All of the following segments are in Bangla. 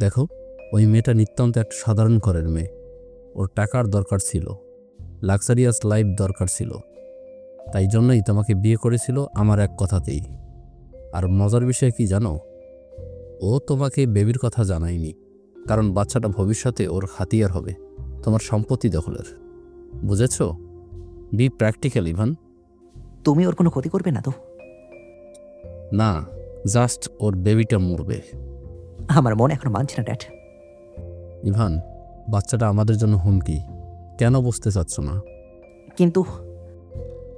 দেখো, ওই মেয়েটা নিতান্ত একটা সাধারণ ঘরের মেয়ে। ওর টাকার দরকার ছিল, লাক্সারিয়াস লাইফ দরকার ছিল, তাই জন্যই তোমাকে বিয়ে করেছিল আমার এক কথাতেই। আর মজার বিষয় কি জানো, ও তোমাকে বেবির কথা জানায়নি, কারণ বাচ্চাটা ভবিষ্যতে ওর হাতিয়ার হবে, তোমার সম্পত্তি দখলের। বুঝেছ? Be practical Evan. তুমি ওর কোনো ক্ষতি করবে না তো? না, জাস্ট ওর বেবিটা মরবে। আমার মন এখন মানছে না ড্যাড। ইভান, বাচ্চাটা আমাদের জন্য হুমকি। কেন বুঝতে চাচ্ছ না? কিন্তু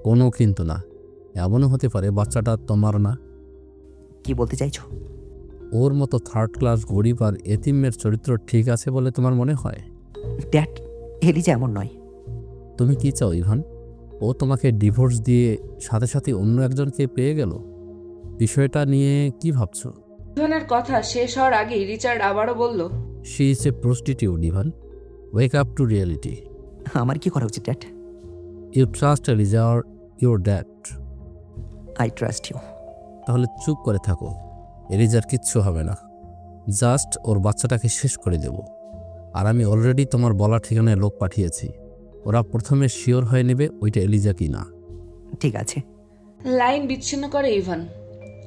কোনো কিন্তু না। এমনও হতে পারে বাচ্চাটা তোমার না। কি বলতে চাইছো? ওর মতো থার্ড ক্লাস গরিব আর এতিমের চরিত্র ঠিক আছে বলে তোমার মনে হয়? ড্যাড, এলিজা এমন নয়। তুমি কি চাও ইভান? ও তোমাকে ডিভোর্স দিয়ে সাথে সাথে অন্য একজনকে পেয়ে গেল? বিষয়টা নিয়ে কি ভাবছো? ইভানের কথা শেষ হওয়ার আগেই রিচার্ড আবারও বলল, she is a prostitute Evan. Wake up to reality. আমার কি করা উচিত dad? You trust Eliza or your dad? I trust you. তাহলে চুপ করে থাকো। এলিজার কিচ্ছু হবে না, জাস্ট ওর বাচ্চাটাকে শেষ করে দেব। আর আমি অলরেডি তোমার বলা ঠিকানায় লোক পাঠিয়েছি। ওরা প্রথমে শিওর হয়ে নেবে ওইটা এলিজা কি না। ঠিক আছে। লাইন বিচ্ছিন্ন করে ইভান।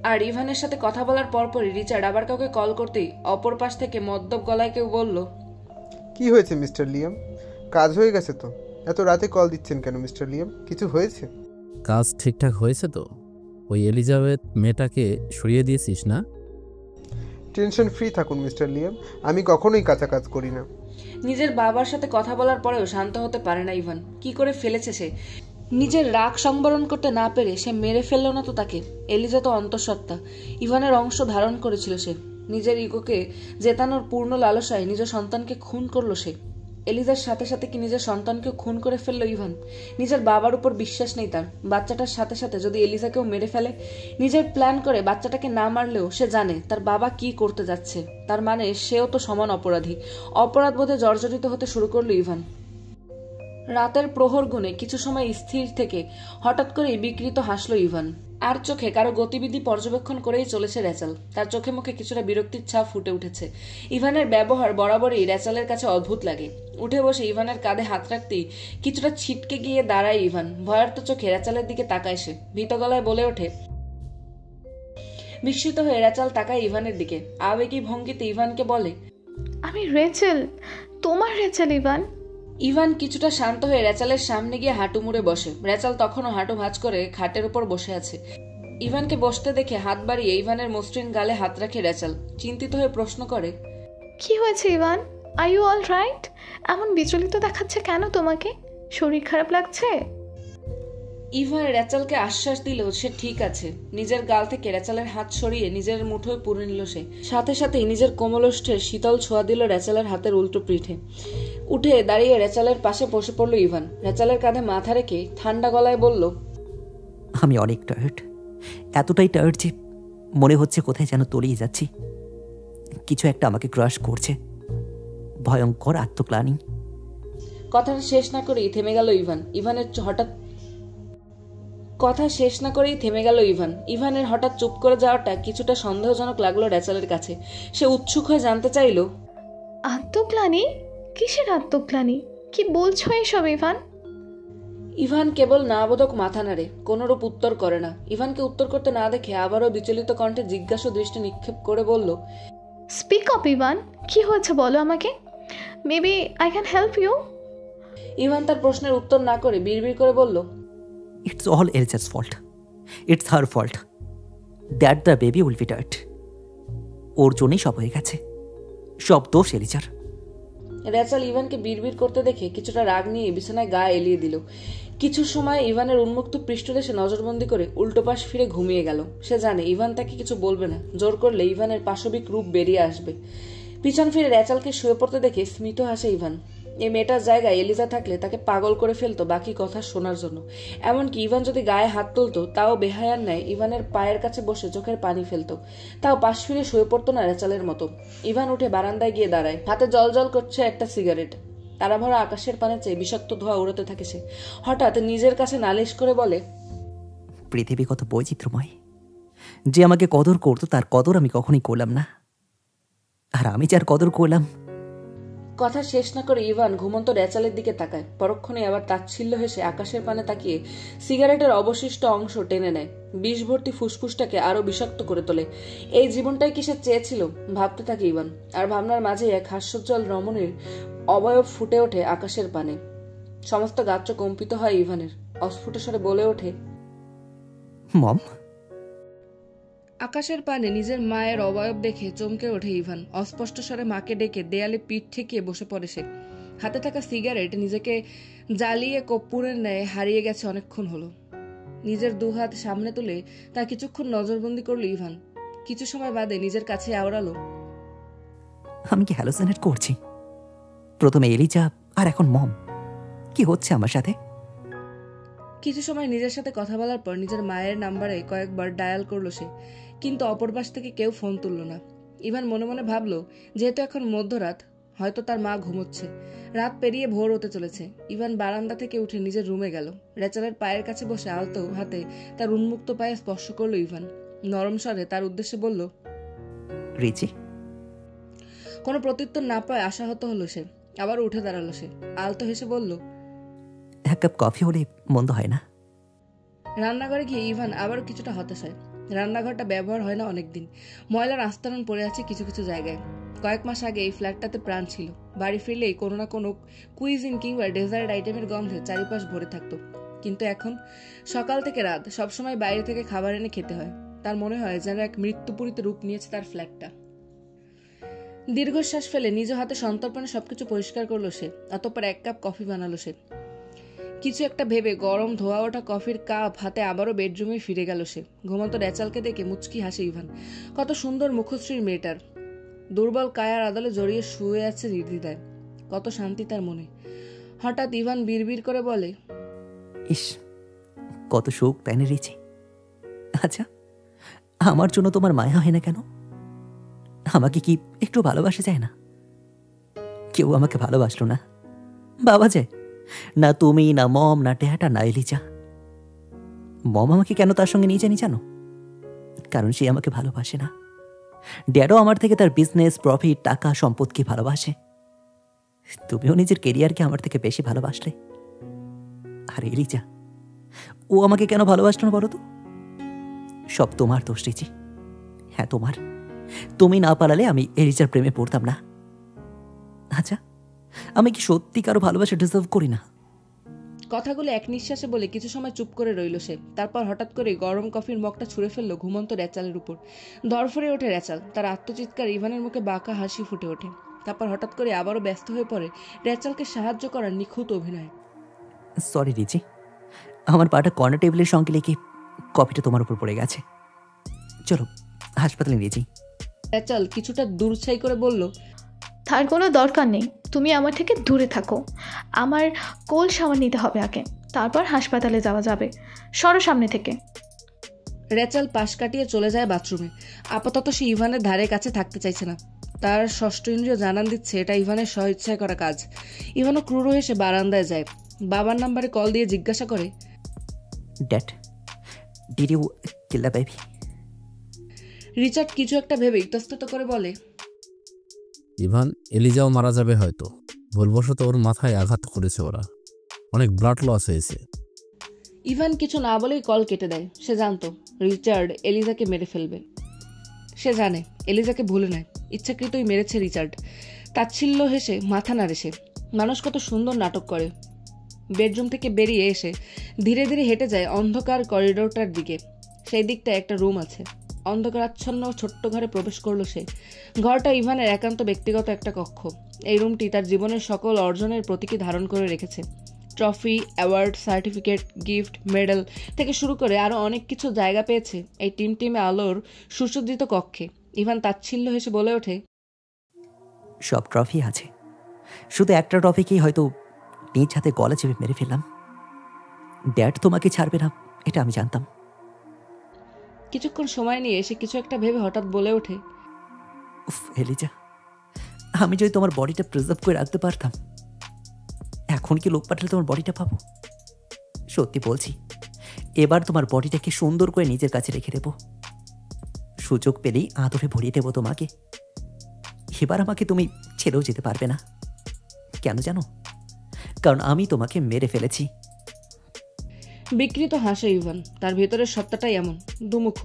আর ইভানের সাথে কথা বলার পরপরই রিচার্ড আবার কাউকে কল করতেই অপর পাশ থেকে মদ্যপ গলায় কেউ বলল, কি হয়েছে মিস্টার লিয়াম? কাজ হয়ে গেছে তো? এত রাতে কল দিচ্ছেন কেন মিস্টার লিয়াম? কিছু হয়েছে? কাজ ঠিকঠাক হয়েছে তো? ওই এলিজাবেথ মেয়েটাকে সরিয়ে দিয়েছিস না? টেনশন ফ্রি থাকুন মিস্টার লিয়াম, আমি কখনোই কাঁচা কাজ করি না। নিজের বাবার সাথে কথা বলার পরেও শান্ত হতে পারে না ইভান। কি করে ফেলেছে সে? নিজের রাগ সংবরণ করতে না পেরে সে মেরে ফেললো না তো তাকে? এলিজা তো অন্তঃসত্ত্বা, ইভানের অংশ ধারণ করেছিল সে। নিজের ইগোকে জেতানোর পূর্ণ লালসায় নিজের সন্তানকে খুন করলো সে। এলিজার সাথে সাথে কি নিজের সন্তানকেও খুন করে ফেললো ইভান? নিজের বাবার উপর বিশ্বাস নেই তার। বাচ্চাটার সাথে সাথে যদি এলিজাকেও মেরে ফেলে, নিজের প্ল্যান করে বাচ্চাটাকে না মারলেও সে জানে তার বাবা কি করতে যাচ্ছে। তার মানে সেও তো সমান অপরাধী। অপরাধবোধে জর্জরিত হতে শুরু করলো ইভান। রাতের প্রহর গুণে কিছু সময় স্থির থেকে হঠাৎ করেই বিকৃত হাসল ইভান। আর চোখে কারো গতিবিধি পর্যবেক্ষণ করেই চলেছে র্যাচেল। তার চোখে মুখে কিছুটা বিরক্তির ছাপ ফুটে উঠেছে। ইভানের ব্যবহার বরাবরই র্যাচেলের কাছে অদ্ভুত লাগে। উঠে বসে ইভানের কাঁধে হাত রাখতেই কিছুটা ছিটকে গিয়ে দাঁড়ায় ইভান। ভয়ার্ত চোখে র্যাচেলের দিকে তাকায় সে। ভীত গলায় বলে ওঠে। বিস্মিত হয়ে র্যাচেল তাকায় ইভানের দিকে। আবেগী ভঙ্গিতে ইভানকে বলে, আমি রেচেল, তোমার রেচেল ইভান। ইভান কিছুটা শান্ত হয়ে র্যাচেলের সামনে গিয়ে হাঁটু মুড়ে বসে। র্যাচেল তখনও হাঁটু ভাঁজ করে খাটের উপর বসে আছে। ইভানকে বসতে দেখে হাত বাড়িয়ে ইভানের মসৃণ গালে হাত রাখে র্যাচেল। চিন্তিত হয়ে প্রশ্ন করে, কি হয়েছে Evan? Are you all right? এমন বিচলিত দেখাচ্ছে কেন তোমাকে? শরীর খারাপ লাগছে? ইভান র্যাচেলকে আশ্বাস দিল সে ঠিক আছে। নিজের গাল থেকে র্যাচেলের হাত সরিয়ে নিজের মুঠোয় পুরে নিল সে। সাথে সাথেই নিজের কোমলোষ্ঠের শীতল ছোঁয়া দিল র্যাচেলের হাতের উল্টো পিঠে। উঠে দাঁড়িয়ে র্যাচেলের পাশে বসে পড়ল ইভান। র্যাচেলের কাঁধে মাথা রেখে ঠান্ডা গলায় বলল, আমি অনেক টায়ার্ড, এতটাই টায়ার্ড যে মনে হচ্ছে কোথায় যেন তলিয়ে যাচ্ছি। কিছু একটা আমাকে ক্রাশ করছে, ভয়ঙ্কর আত্মগ্লানি। কথাটা শেষ না করেই থেমে গেল ইভান। ইভানের হঠাৎ চুপ করে যাওয়াটা কিছুটা সন্দেহজনক লাগলো র্যাচেলের কাছে। সে উৎসুক হয়ে জানতে চাইল, আত্মগ্লানি? কিসের আত্মগ্লানি? কি বলছো এসব ইভান? ইভান কেবল নাবোধক মাথা নাড়ে, কোনরূপ উত্তর করে না। ইভানকে উত্তর করতে না দেখে আবারও বিচলিত কণ্ঠে জিজ্ঞাসু দৃষ্টি নিক্ষেপ করে বলল, স্পিক আপ ইভান, কি হয়েছে বলো আমাকে। Maybe I can help you. Evan তার প্রশ্নের উত্তর না করে বিড়বিড় করে বলল, it's all Eliza's fault. It's her fault that the baby will be dead. ওর জন্যই সব হয়ে গেছে, সব দোষ এলিজার। র্যাচেল ইভানকে বিড়বিড় করতে দেখে কিছুটা রাগ নিয়ে বিছানায় গা এলিয়ে দিল। কিছু সময় ইভানের উন্মুক্ত পৃষ্ঠদেশে নজরবন্দি করে উল্টো পাশ ফিরে ঘুমিয়ে গেল। সে জানে ইভান তাকে কিছু বলবে না। জোর করলে ইভানের পাশবিক রূপ বেরিয়ে আসবে। পিছন ফিরে র্যাচেলকে শুয়ে পড়তে দেখে স্মিত হাসে ইভান। এই মেয়েটার জায়গায় এলিজা থাকলে তাকে পাগল করে ফেলতো বাকি কথা শোনার জন্য। এমনকি ইভান যদি গায়ে হাত তুলতো তাও বেহায়ার ন্যায় ইভানের পায়ের কাছে বসে চোখের পানি ফেলতো। তাও পাশ ফিরে শুয়ে পড়তো না র্যাচেলের মতো। ইভান উঠে বারান্দায় গিয়ে দাঁড়ায়। হাতে জল জল করছে একটা সিগারেট। তারাভরা আকাশের পানে চেয়ে বিষাক্ত ধোঁয়া উড়াতে থাকে সে। হঠাৎ নিজের কাছে নালিশ করে বলে, পৃথিবী কত বৈচিত্র্যময়। যে আমাকে কদর করতো তার কদর আমি কখনোই করলাম না। আর আমি যার কদর করলাম। কথা শেষ না করে ইভান ঘুমন্ত রেচালের দিকে তাকায়। পরক্ষণে আবার তাচ্ছিল্য হেসে আকাশের পানে তাকিয়ে সিগারেটের অবশিষ্ট অংশ টেনে নেয়। বিষ ভর্তি ফুসফুসটাকে আরো বিষাক্ত করে তোলে। এই জীবনটাই কি সে চেয়েছিল? ভাবতে থাকে ইভান। আর ভাবনার মাঝে এক হাস্যোজ্জ্বল রমণীর অবয়ব ফুটে ওঠে আকাশের পানে। সমস্ত গাত্র কম্পিত হয় ইভানের। অস্ফুট স্বরে বলে ওঠে, মম। আকাশের পানে নিজের মায়ের অবয়ব দেখে চমকে ওঠে ইভান। অস্পষ্ট স্বরে মাকে ডেকে দেয়ালে পিঠ ঠেকিয়ে বসে পড়ে সে। হাতে থাকা সিগারেট নিজেকে জ্বালিয়ে কর্পূরের ন্যায় হারিয়ে গেছে অনেকক্ষণ হলো। নিজের দুহাত সামনে তুলে তা কিছুক্ষণ নজরবন্দি করলো ইভান। কিছু সময় বাদে নিজের কাছে আওড়ালো, আমি কি হ্যালোসিনেট করছি? প্রথমে এলিজা আর এখন মম। কি হচ্ছে আমার সাথে? কিছু সময় নিজের সাথে কথা বলার পর নিজের মায়ের নাম্বারে কয়েকবার ডায়াল করলো সে, কিন্তু অপর পাশ থেকে কেউ ফোন তুলল না। ইভান মনে মনে ভাবলো, যেহেতু এখন মধ্যরাত, হয়তো তার মা ঘুমোচ্ছে। রাত পেরিয়ে ভোর হতে চলেছে। ইভান বারান্দা থেকে উঠে নিজের রুমে গেল। রেচালের পায়ের কাছে বসে আলতো হাতে তার উন্মুক্ত পায়ে স্পর্শ করলো ইভান। নরম স্বরে তার উদ্দেশ্যে বলল, রিচি। কোনো প্রত্যুত্তর না পায় আশাহত হলো সে। আবার উঠে দাঁড়ালো সে। আলতো হেসে বলল, এক কাপ কফি হলে মন্দ হয় না। রান্নাঘরে গিয়ে ইভান আবারও কিছুটা হতাশ হয়। রান্নাঘরটা ব্যবহার হয় না অনেকদিন। ময়লার আস্তরণ পড়ে আছে কিছু কিছু জায়গায়। কয়েক মাস আগে এই ফ্ল্যাটটাতে প্রাণ ছিল। বাড়ি ফিরলেই কোনো না কোনো কুইজিন কিংবা ডেজার্ট আইটেমের গন্ধে চারিপাশ ভরে থাকতো। কিন্তু এখন সকাল থেকে রাত সবসময় বাইরে থেকে খাবার এনে খেতে হয়। তার মনে হয় যেন এক মৃত্যুপুরীতে রূপ নিয়েছে তার ফ্ল্যাটটা। দীর্ঘশ্বাস ফেলে নিজ হাতে সন্তর্পণে সবকিছু পরিষ্কার করলো সে। অতঃপর এক কাপ কফি বানালো সে। কিছু একটা ভেবে গরম ধোয়া ওঠা কফির কাপ হাতে আবারও বেডরুমে ফিরে গেল সে। ঘুমন্ত রেচালকে দেখে মুচকি হাসে ইভান। কত সুন্দর মুখশ্রীর মেয়েটার। দুর্বল কায়ার আদলে জড়িয়ে শুয়ে আছে নির্দ্বিধায়। কত শান্তি তার মনে। হঠাৎ ইভান বিড়বিড় করে বলে, ইস, কত সুখ তাই না রিচি? আচ্ছা, আমার জন্য তোমার মায়া হয় না কেন? আমাকে কি একটু ভালোবাসা যায় না? কেউ আমাকে ভালোবাসলো না। বাবা যায় না, তুমি না মম না টেহাটা না এলিজা। মম আমাকে কেন তার সঙ্গে নিয়ে জানি জানো? কারণ সে আমাকে ভালোবাসে না। ড্যাডও আমার থেকে তার বিজনেস, প্রফিট, টাকা, সম্পদকে ভালোবাসে। তুমিও নিজের কেরিয়ারকে আমার থেকে বেশি ভালোবাসলে। আর এলিজা, ও আমাকে কেন ভালোবাসলো না বলো তো? সব তোমার দোষ রিচি। হ্যাঁ, তোমার। তুমি না পালালে আমি এলিজার প্রেমে পড়তাম না। আচ্ছা, আমি কি সত্যি কারো ভালোবাসা ডিজার্ভ করি না? কথাগুলো এক নিঃশ্বাসে বলে কিছু সময় চুপ করে রইল সে। তারপর হঠাৎ করে গরম কফির মগটা ছুঁড়ে ফেললো ঘুমন্ত রেচালের উপর। দরফরে ওঠে রেচাল। তার আত্মচিৎকার ইভানের মুখে বাঁকা হাসি ফুটে ওঠে। তারপর হঠাৎ করে আবারও ব্যস্ত হয়ে পড়ে রেচালকে সাহায্য করার নিখুঁত অভিনয়। সরি রিচি, আমার পাটা কর্নার টেবিলের সঙ্গে লেগে কফিটা তোমার উপর পড়ে গেছে। চলো হাসপাতালে নিয়ে যাই। রেচাল কিছুটা দূরছাই করে বলল, তার কোনো দরকার নেই। তুমি আমার থেকে দূরে থাকো। আমার কোল সামার নিতে হবে আগে, তারপর হাসপাতালে যাওয়া যাবে। সরো সামনে থেকে। রেচাল পাশ কাটিয়ে চলে যায় বাথরুমে। আপাতত সে ইভানের ধারে কাছে থাকতে চাইছে না। তার ষষ্ঠ ইন্দ্রিয় জানান দিচ্ছে এটা ইভানের স্বইচ্ছায় করা কাজ। ইভানও ক্রুর হয়ে সে বারান্দায় যায়। বাবার নাম্বারে কল দিয়ে জিজ্ঞাসা করে, dad, did you kill the baby? Richard কিছু একটা ভেবে ইতস্তত করে বলে, ইভান, এলিজাও মারা যাবে হয়তো। ভুলবশত ওর মাথায় আঘাত করেছে ওরা। অনেক ব্লাড লস হয়েছে। ইভান কিছু না বলেই কল কেটে দেয়। সে জানতো রিচার্ড এলিজাকে মেরে ফেলবে। সে জানে এলিজাকে ভুলে নেয়। ইচ্ছাকৃতই মেরেছে রিচার্ড। তাচ্ছিল্য হেসে মাথা নাড়ে সে। মানুষ কত সুন্দর নাটক করে। বেডরুম থেকে বেরিয়ে এসে ধীরে ধীরে হেঁটে যায় অন্ধকার করিডোরটার দিকে। সেই দিকটায় একটা রুম আছে। অন্ধকারাচ্ছন্ন ছোট্ট ঘরে প্রবেশ করলো সে। ঘরটা ইভানের একান্ত ব্যক্তিগত একটা কক্ষ। এই রুমটি তার জীবনের সকল অর্জনের প্রতীকী ধারণ করে রেখেছে। Trophy, award, certificate, gift, medal থেকে শুরু করে আরও অনেক কিছু জায়গা পেয়েছে এই টিমটিমে আলোর সুসজ্জিত কক্ষে। ইভান তাচ্ছিল্য হেসে বলে ওঠে, সব ট্রফি আছে, শুধু একটা ট্রফিকেই হয়তো নিজ হাতে গলা চেপে মেরে ফেললাম। ড্যাড তোমাকে ছাড়বে না, এটা আমি জানতাম। কিছুক্ষণ সময় নিয়ে এসে কিছু একটা ভেবে হঠাৎ বলে ওঠে, উফ এলিজা, আমি যদি তোমার বডিটা প্রিজার্ভ করে রাখতে পারতাম। এখন কি লোক পাঠালে তোমার বডিটা পাবো? সত্যি বলছি, এবার তোমার বডিটাকে সুন্দর করে নিজের কাছে রেখে দেবো। সুযোগ পেলেই আদরে ভরিয়ে দেবো তোমাকে। এবার আমাকে তুমি ছেড়েও যেতে পারবে না। কেন জানো? কারণ আমি তোমাকে মেরে ফেলেছি। বিকৃত হাসে ইভান। তার ভেতরের সত্তাটাই এমন, দুমুখ।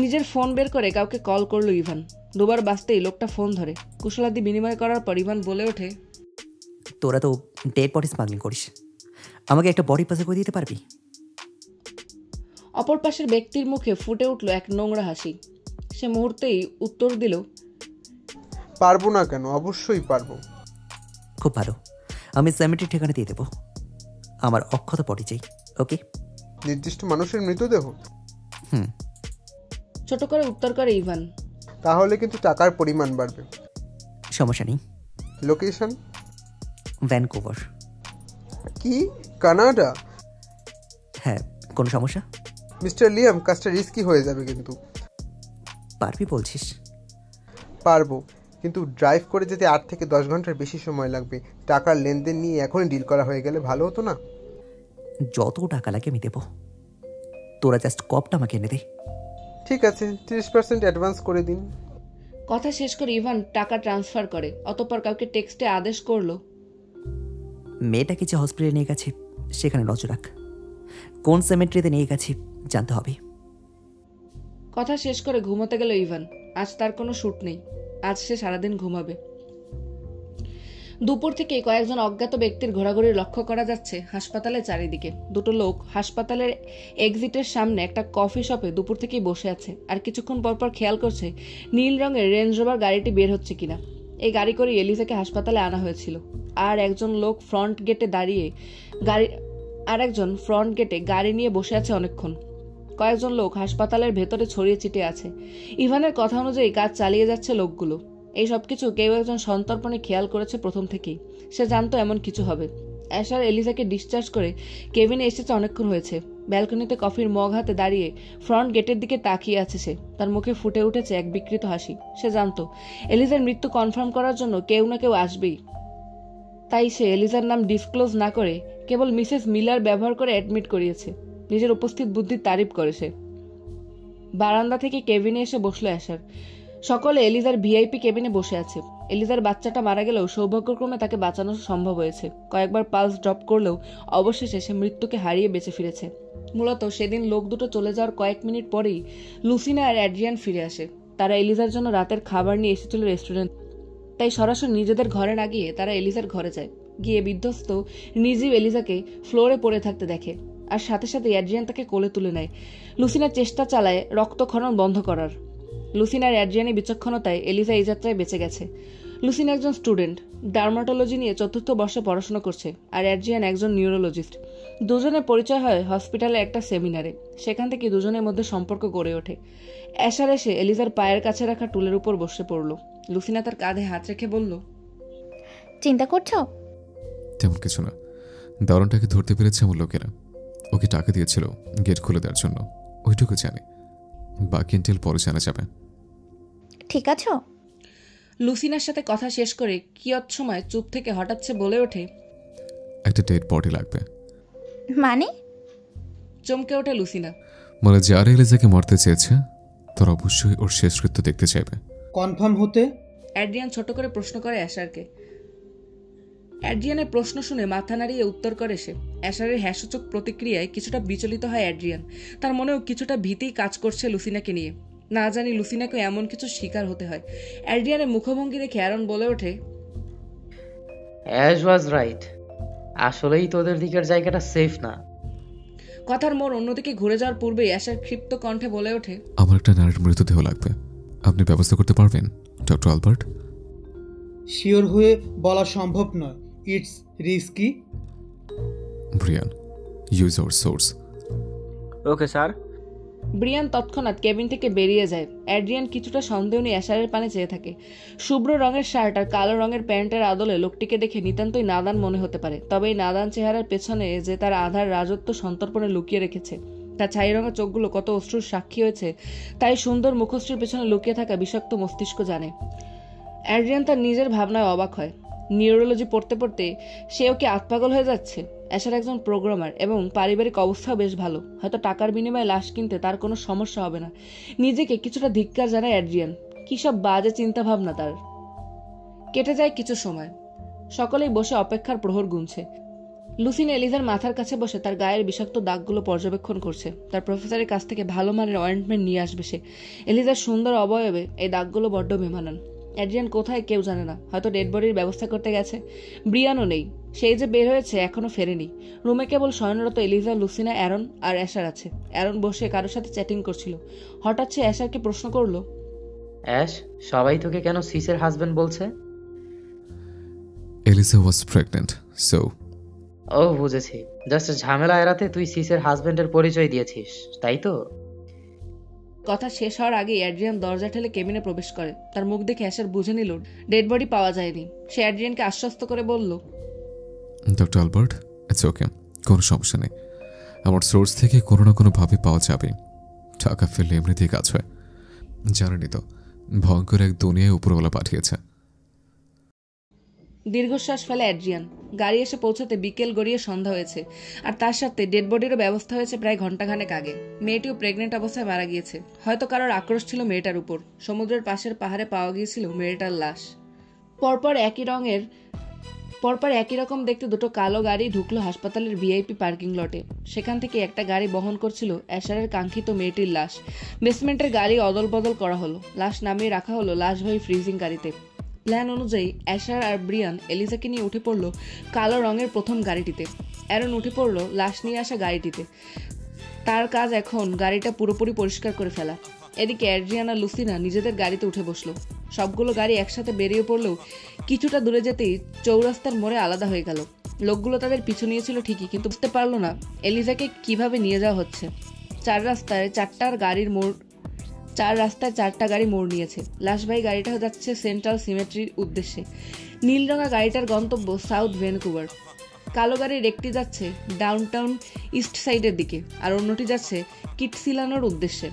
নিজের ফোন বের করে কাউকে কল করলো ইভান। দুবার বাজতেই লোকটা ফোন ধরে। কুশলাদি বিনিময় করার পর ইভান বলে ওঠে, তোরা তো ডেড বডি স্মাগলিং করিস, আমাকে একটা বডি পাজা করে দিতে পারবি? অপর পাশের ব্যক্তির মুখে ফুটে উঠল এক নোংরা হাসি। সে মুহূর্তেই উত্তর দিল, পারবো না কেন, অবশ্যই পারবো। খুব ভালো, আমি সেমেট্রির ঠিকানা দিয়ে দেবো। আমার অক্ষত বডি চাই। ওকে? নির্দিষ্ট মানুষের মৃতদেহ? ছোট করে উত্তর করে ইভান। তাহলে কিন্তু টাকার পরিমাণ বাড়বে। সমস্যা নেই। লোকেশন? ভ্যানকুভার। কি, কানাডা? হ্যাঁ, কোনো সমস্যা? মিস্টার লিয়াম, কাজটা রিস্কি হয়ে যাবে কিন্তু। পারবি বলছিস? পারবো, কিন্তু ড্রাইভ করে যেতে 8 থেকে 10 ঘন্টার বেশি সময় লাগবে। টাকার লেনদেন নিয়ে এখনই ডিল করা হয়ে গেলে ভালো হতো না? যত টাকা লাগে আমি দেবো, তোরা জাস্ট কপটা আমাকে এনে দে। ঠিক আছে, 30% অ্যাডভান্স করে দিন। কথা শেষ করে ইভান টাকা ট্রান্সফার করে। অতঃপর কাউকে টেক্সটে আদেশ করলো, মেয়েটাকে যে হসপিটালে নিয়ে গেছে সেখানে নজর রাখ। কোন সেমেট্রিতে নিয়ে গেছে জানতে হবে। কথা শেষ করে ঘুমোতে গেল ইভান। আজ তার কোনো শ্যুট নেই, আজ সে সারাদিন ঘুমাবে। দুপুর থেকে কয়েকজন অজ্ঞাত ব্যক্তির ঘোরাঘুরি লক্ষ্য করা যাচ্ছে হাসপাতালের চারিদিকে। দুটো লোক হাসপাতালের এক্সিটের সামনে একটা কফি শপে দুপুর থেকেই বসে আছে, আর কিছুক্ষণ পরপর খেয়াল করছে নীল রঙের রেঞ্জ রোভার গাড়িটি বের হচ্ছে কিনা। এই গাড়ি করে এলিজাকে হাসপাতালে আনা হয়েছিল। আর একজন লোক ফ্রন্ট গেটে গাড়ি নিয়ে বসে আছে অনেকক্ষণ। কয়েকজন লোক হাসপাতালের ভেতরে ছড়িয়ে ছিটিয়ে আছে। ইভানের কথা অনুযায়ী কাজ চালিয়ে যাচ্ছে লোকগুলো। এই সবকিছু কেউ একজন সন্তর্পণে খেয়াল করেছে প্রথম থেকেই। সে জানতো এমন কিছু হবে। অ্যাশার এলিজাকে ডিসচার্জ করে কেবিনে এসেছে অনেকক্ষণ হয়েছে। ব্যালকনিতে কফির মগ হাতে দাঁড়িয়ে ফ্রন্ট গেটের দিকে তাকিয়ে আছে সে। তার মুখে ফুটে উঠেছে এক বিকৃত হাসি। সে জানতো এলিজার মৃত্যু কনফার্ম করার জন্য কেউ না কেউ আসবেই। তাই সে এলিজার নাম ডিসক্লোজ না করে কেবল মিসেস মিলার ব্যবহার করে অ্যাডমিট করিয়েছে। নিজের উপস্থিত বুদ্ধির তারিফ করে সে। বারান্দা থেকে কেবিনে এসে বসলো অ্যাশার। সকলে এলিজার ভিআইপি কেবিনে বসে আছে। এলিজার বাচ্চাটা মারা গেলেও সৌভাগ্যক্রমে তাকে বাঁচানো সম্ভব হয়েছে। কয়েকবার পালস ড্রপ করলেও অবশেষে সে মৃত্যুকে হারিয়ে বেঁচে ফিরেছে। মূলত সেদিন লোক দুটো চলে যাওয়ার কয়েক মিনিট পরেই লুসিনা আর অ্যাড্রিয়ান ফিরে আসে। তারা এলিজার জন্য রাতের খাবার নিয়ে এসেছিল রেস্টুরেন্ট। তাই সরাসরি নিজেদের ঘরে না গিয়ে তারা এলিজার ঘরে যায়। গিয়ে বিধ্বস্ত নিজেও এলিজাকে ফ্লোরে পড়ে থাকতে দেখে, আর সাথে সাথে অ্যাড্রিয়ান তাকে কোলে তুলে নেয়। লুসিনা চেষ্টা চালায় রক্তক্ষরণ বন্ধ করার। লুসিনার অ্যাড্রিয়ানের বিচক্ষণতায় এলিজা এই যাত্রায় বেঁচে গেছে। লুসিনা একজন স্টুডেন্ট, ডার্মাটোলজি নিয়ে 4র্থ বর্ষে পড়াশোনা করছে, আর অ্যাড্রিয়ান একজন নিউরোলজিস্ট। দুজনের পরিচয় হয় হসপিটালে একটা সেমিনারে। সেখান থেকে দুজনের মধ্যে সম্পর্ক গড়ে ওঠে। অ্যাশার এসে এলিজার পায়ের কাছে রাখা টুলের উপর বসে পড়ল। লুসিনা তার কাঁধে হাত রেখে বলল, চিন্তা করছো? তেমন কিছু না, দারুণটাকে ধরতে পেরেছে আমার লোকেরা। ওকে টাকা দিয়েছিল গেট খুলে দেওয়ার জন্য, ওইটুকু জানি। বাকি ইন্টেল পরে জানা যাবে। ঠিক আছো? লুসিনার সাথে কথা শেষ করে কিয়ৎ সময় চুপ থেকে হঠাৎ সে বলে ওঠে, একটা ডেড বডি লাগবে। মানে? চমকে ওঠে লুসিনা। মানে যারা এলিজাকে মারতে চেয়েছে তারা অবশ্যই ওর শেষকৃত্য দেখতে চাইবে। কনফার্ম হতে? অ্যাড্রিয়ান ছোট করে প্রশ্ন করে অ্যাশারকে। অ্যাড্রিয়ানের প্রশ্ন শুনে মাথা নাড়িয়ে উত্তর করে সে। অ্যাশারের হ্যাসূচক প্রতিক্রিয়ায় কিছুটা বিচলিত হয় অ্যাড্রিয়ান। তার মনেও কিছুটা ভীতি কাজ করছে লুসিনাকে নিয়ে। না জানি লুসিনাকে এমন কিছু শিকার হতে হয়। অ্যাড্রিয়ানের মুখভঙ্গি দেখে অ্যারন বলে ওঠে, অ্যাশ ওয়াজ রাইট, আসলেই তোদের দিকের জায়গাটা সেফ না। কথার মোড় অন্যদিকে ঘুরে যাওয়ার পূর্বেই অ্যাশার ক্ষিপ্ত কণ্ঠে বলে ওঠে, আমার একটা নারীর মৃতদেহ লাগবে। আপনি ব্যবস্থা করতে পারবেন ডক্টর আলবার্ট? শিওর হয়ে বলা সম্ভব নয়, it's risky. Brian, use hour source. Okay sir. Brian তৎক্ষণাৎ কেবিন থেকে বেরিয়ে যায়। অ্যাড্রিয়ান কিছুটা সন্দেহ নিয়ে অ্যাশারের পানে চেয়ে থাকে। শুভ্র রঙের শার্ট আর কালো রঙের প্যান্টের আদলে লোকটিকে দেখে নিতান্তই নাদান মনে হতে পারে। তবে এই নাদান চেহারার পেছনে যে তার আধার রাজত্ব সন্তর্পণে লুকিয়ে রেখেছে, তার ছাই রঙের চোখগুলো কত অশ্রুর সাক্ষী হয়েছে, তাই সুন্দর মুখশ্রীর পেছনে লুকিয়ে থাকা বিষাক্ত মস্তিষ্ক জানে। অ্যাড্রিয়ান তার নিজের ভাবনায় অবাক হয়। নিউরোলজি পড়তে পড়তে সেও কি আতপাগল হয়ে যাচ্ছে? অ্যাশার একজন প্রোগ্রামার এবং পারিবারিক অবস্থাও বেশ ভালো। হয়তো টাকার বিনিময়ে লাশ কিনতে তার কোনো সমস্যা হবে না। নিজেকে কিছুটা ধিক্কার জানায় অ্যাড্রিয়ান। কী সব বাজে চিন্তা ভাবনা তার। কেটে যায় কিছু সময়। সকলেই বসে অপেক্ষার প্রহর গুনছে। লুসিন এলিজার মাথার কাছে বসে তার গায়ের বিষাক্ত দাগগুলো পর্যবেক্ষণ করছে। তার প্রফেসরের কাছ থেকে ভালো মানের অয়েন্টমেন্ট নিয়ে আসবে সে। এলিজার সুন্দর অবয়বে এই দাগগুলো বড্ড বেমানান। অ্যাড্রিয়ান কোথায় কেউ জানে না, হয়তো ডেড বডির ব্যবস্থা করতে গেছে। ব্রিয়ানও নেই, সেই যে বের হয়েছে এখনো ফেরেনি। রুমে কেবল শয়নরত এলিজা, লুসিনা, অ্যারন আর অ্যাশার আছে। অ্যারন বসে কারোর সাথে চ্যাটিং করছিল। হঠাৎ সে অ্যাশারকে প্রশ্ন করলো, অ্যাশ, সবাই তোকে কেন সিসের হাজবেন্ড বলছে? Eliza was pregnant, so. ও বুঝেছি, জাস্ট ঝামেলা এড়াতে তুই সিসের হাজবেন্ডের পরিচয় দিয়েছিস, তাই তো? কথা শেষ হওয়ার আগেই অ্যাড্রিয়ান দরজা ঠেলে কেবিনে প্রবেশ করে। তার মুখ দেখে অ্যাশার বুঝে নিল ডেড বডি পাওয়া যায়নি। সে অ্যাড্রিয়ানকে আশ্বস্ত করে বলল, ডক্টর আলবার্ট, ইটস ওকে, কোনো সমস্যা নেই। আমার সোর্স থেকে কোনো না কোনোভাবে পাওয়া যাবে। টাকা ফেললে এমনিতেই কাজ হয়। জানেনি তো, ভয়ঙ্কর এক দুনিয়ায় উপরওয়ালা পাঠিয়েছে। দীর্ঘশ্বাস ফেলে অ্যাড্রিয়ান। গাড়ি এসে পৌঁছাতে বিকেল গড়িয়ে সন্ধ্যা হয়েছে, আর তার সাথে ডেড বডিরও ব্যবস্থা হয়েছে প্রায় ঘন্টাখানেক আগে। মেয়েটিও প্রেগনেন্ট অবস্থায় মারা গিয়েছে। হয়তো কারোর আক্রোশ ছিল মেয়েটার উপর। সমুদ্রের পাশের পাহাড়ে পাওয়া গিয়েছিল মেয়েটার লাশ। পরপর একই রকম দেখতে দুটো কালো গাড়ি ঢুকলো হাসপাতালের ভিআইপি পার্কিং লটে। সেখান থেকে একটা গাড়ি বহন করছিল অ্যাশারের কাঙ্ক্ষিত মেয়েটির লাশ। বেসমেন্টের গাড়ি অদল বদল করা হলো। লাশ নামিয়ে রাখা হলো লাশবাহী ফ্রিজিং গাড়িতে। প্ল্যান অনুযায়ী অ্যাশার আর ব্রিয়ান এলিজাকে নিয়ে উঠে পড়ল কালো রঙের প্রথম গাড়িটিতে। অ্যারন উঠে পড়ল লাশ নিয়ে আসা গাড়িটিতে। তার কাজ এখন গাড়িটা পুরোপুরি পরিষ্কার করে ফেলা। এদিকে অ্যাড্রিয়ান আর লুসিনা নিজেদের গাড়িতে উঠে বসলো। সবগুলো গাড়ি একসাথে বেরিয়ে পড়লেও কিছুটা দূরে যেতেই চৌরাস্তার মোড়ে আলাদা হয়ে গেল। লোকগুলো তাদের পিছু নিয়েছিল ঠিকই, কিন্তু বুঝতে পারলো না এলিজাকে কিভাবে নিয়ে যাওয়া হচ্ছে। চার রাস্তায় চারটা গাড়ি মোড় নিয়েছে। লাশবাহী গাড়িটা যাচ্ছে সেন্ট্রাল সিমেট্রির উদ্দেশ্যে। নীল রঙা গাড়িটার গন্তব্য সাউথ ভ্যানকুভার। কালো গাড়ির একটি যাচ্ছে ডাউনটাউন ইস্ট সাইডের দিকে, আর অন্যটি যাচ্ছে কিটসিলানোর উদ্দেশ্যে।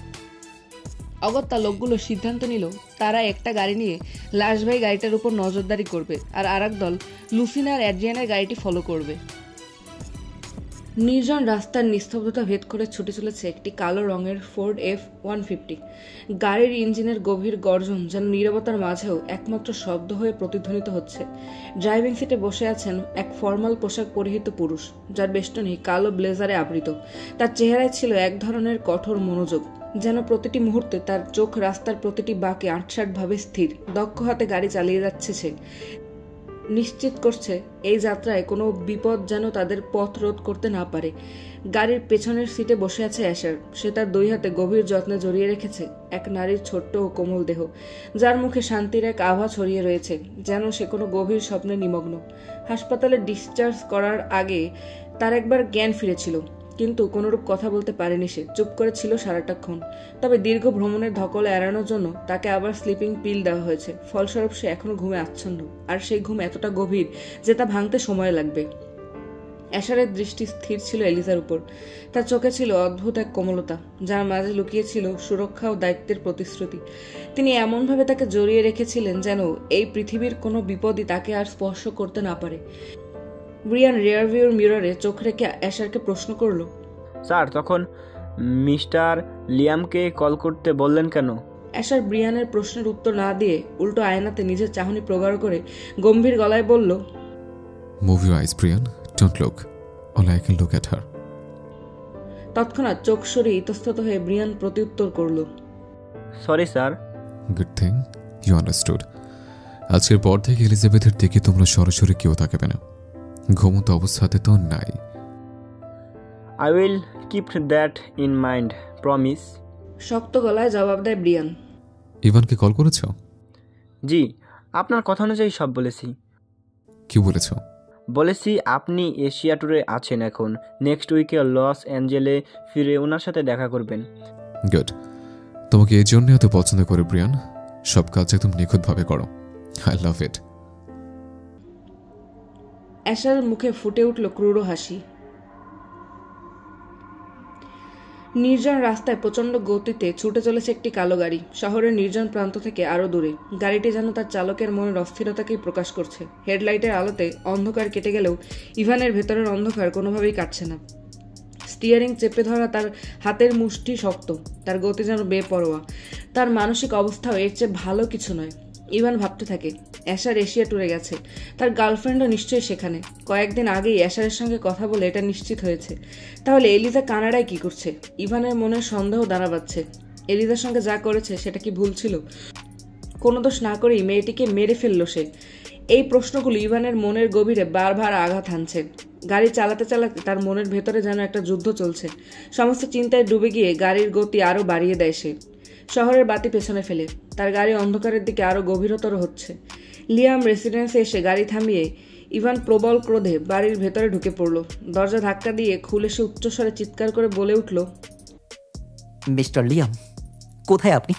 অগত্যা লোকগুলো সিদ্ধান্ত নিল তারা একটা গাড়ি নিয়ে লাশবাহী গাড়িটার উপর নজরদারি করবে, আর আরেক দল লুসিনা আর অ্যাড্রিয়ানের গাড়িটি ফলো করবে। নির্জন রাস্তার নিস্তব্ধতা ভেদ করে ছুটে চলেছে একটি কালো রঙের ফোর্ড F-150। গাড়ির ইঞ্জিনের গভীর গর্জন যেন নীরবতার মাঝেও একমাত্র শব্দ হয়ে প্রতিধ্বনিত হচ্ছে। ড্রাইভিং সিটে বসে আছেন এক ফর্মাল পোশাক পরিহিত পুরুষ, যার বেষ্টনী কালো ব্লেজারে আবৃত। তার চেহারায় ছিল এক ধরনের কঠোর মনোযোগ, যেন প্রতিটি মুহূর্তে তার চোখ রাস্তার প্রতিটি বাঁকে আটসাটভাবে স্থির। দক্ষ হাতে গাড়ি চালিয়ে যাচ্ছে সে, নিশ্চিত করছে এই যাত্রায় কোনো বিপদ যেন তাদের পথ রোধ করতে না পারে। গাড়ির পেছনের সিটে বসে আছে অ্যাশার। সে তার দুই হাতে গভীর যত্নে জড়িয়ে রেখেছে এক নারীর ছোট্ট ও কোমল দেহ, যার মুখে শান্তির এক আভা ছড়িয়ে রয়েছে, যেন সে কোনো গভীর স্বপ্নে নিমগ্ন। হাসপাতালে ডিসচার্জ করার আগে তার একবার জ্ঞান ফিরেছিল, কিন্তু কোনোরূপ কথা বলতে পারেনি। সে চুপ করে ছিল সারাটাক্ষণ। তবে দীর্ঘ ভ্রমণের ধকল এড়ানোর জন্য তাকে আবার স্লিপিং পিল দেওয়া হয়েছে। ফলস্বরূপ সে এখনো ঘুমে আচ্ছন্ন, আর সেই ঘুম এতটা গভীর যে তা ভাঙতে সময় লাগবে। অ্যাশারের দৃষ্টি স্থির ছিল এলিজার উপর। তার চোখে ছিল অদ্ভুত এক কোমলতা, যার মাঝে লুকিয়ে ছিল সুরক্ষা ও দায়িত্বের প্রতিশ্রুতি। তিনি এমনভাবে তাকে জড়িয়ে রেখেছিলেন যেন এই পৃথিবীর কোনো বিপদই তাকে আর স্পর্শ করতে না পারে। ব্রিয়ান রিয়ারভিউর মিররে চোখ রেখে অ্যাশারকে প্রশ্ন করল, স্যার তখন মিস্টার লিয়ামকে কল করতে বললেন কেন? অ্যাশার ব্রিয়ানের প্রশ্নের উত্তর না দিয়ে উল্টো আয়নাতে নিজের চাহনি প্রগাঢ় করে গম্ভীর গলায় বলল, move your eyes Brian, don't look, all I can look at her. তৎক্ষণাৎ চোখ সরিয়ে ইতস্তত হয়ে ব্রিয়ান প্রত্যুত্তর করল, sorry sir. Good thing you understood. আজকের পর থেকে এলিজাবেথের দিকে তোমরা সরাসরি কেউ তাকাবে না। ঘুমন্ত অবস্থাতে তো নাই। I will keep that in mind, promise. শক্ত গলায় জবাব দেয় ব্রিয়ান। ইভানকে কল করেছ? জি, আপনার কথা অনুযায়ী সব বলেছি। কি বলেছ? বলেছি আপনি এশিয়া ট্যুরে আছেন এখন। নেক্সট উইকে লস অ্যাঞ্জেলে ফিরে ওনার সাথে দেখা করবেন। গুড। তোমাকে এই জন্য এত পছন্দ করে ব্রিয়ান। সব কাজ একদম নিখুঁতভাবে করো। আই লাভ ইট। অ্যাশার মুখে ফুটে উঠল ক্রূর হাসি। নির্জন রাস্তায় প্রচন্ড গতিতে ছুটে চলেছে একটি কালো গাড়ি, শহরের নির্জন প্রান্ত থেকে আরো দূরে। গাড়িটি যেন তার চালকের মনের অস্থিরতাকেই প্রকাশ করছে। হেডলাইটের আলোতে অন্ধকার কেটে গেলেও ইভানের ভেতরের অন্ধকার কোনোভাবেই কাটছে না। স্টিয়ারিং চেপে ধরা তার হাতের মুষ্টি শক্ত, তার গতি যেন বেপরোয়া। তার মানসিক অবস্থাও এর চেয়ে ভালো কিছু নয়। ইভান ভাবতে থাকে অ্যাশার এশিয়া ট্যুরে গেছে, তার গার্লফ্রেন্ডও নিশ্চয়ই সেখানে। কয়েকদিন আগেই অ্যাশারের সঙ্গে কথা বলে এটা নিশ্চিত হয়েছে। তাহলে এলিজা কানাডায় কি করছে? ইভানের মনে সন্দেহ দানা বাঁধছে। এলিজার সঙ্গে যা করেছে সেটা কি ভুল ছিল? কোনো দোষ না করেই মেয়েটিকে মেরে ফেললো সে। এই প্রশ্নগুলো ইভানের মনের গভীরে বারবার আঘাত হানছে। গাড়ি চালাতে চালাতে তার মনের ভেতরে যেন একটা যুদ্ধ চলছে। সমস্ত চিন্তায় ডুবে গিয়ে গাড়ির গতি আরও বাড়িয়ে দেয় সে। শহরের বাতি পেছনে ফেলে তার গাড়ি অন্ধকারের দিকে আরও গভীরতর হচ্ছে। লিয়াম রেসিডেন্সে এসে গাড়ি থামিয়ে ইভান প্রবল ক্রোধে বাড়ির ভেতরে ঢুকে পড়ল। দরজা ধাক্কা দিয়ে খুলে সে উচ্চস্বরে চিৎকার করে বলে উঠল, মিস্টার লিয়াম, কোথায় আপনি?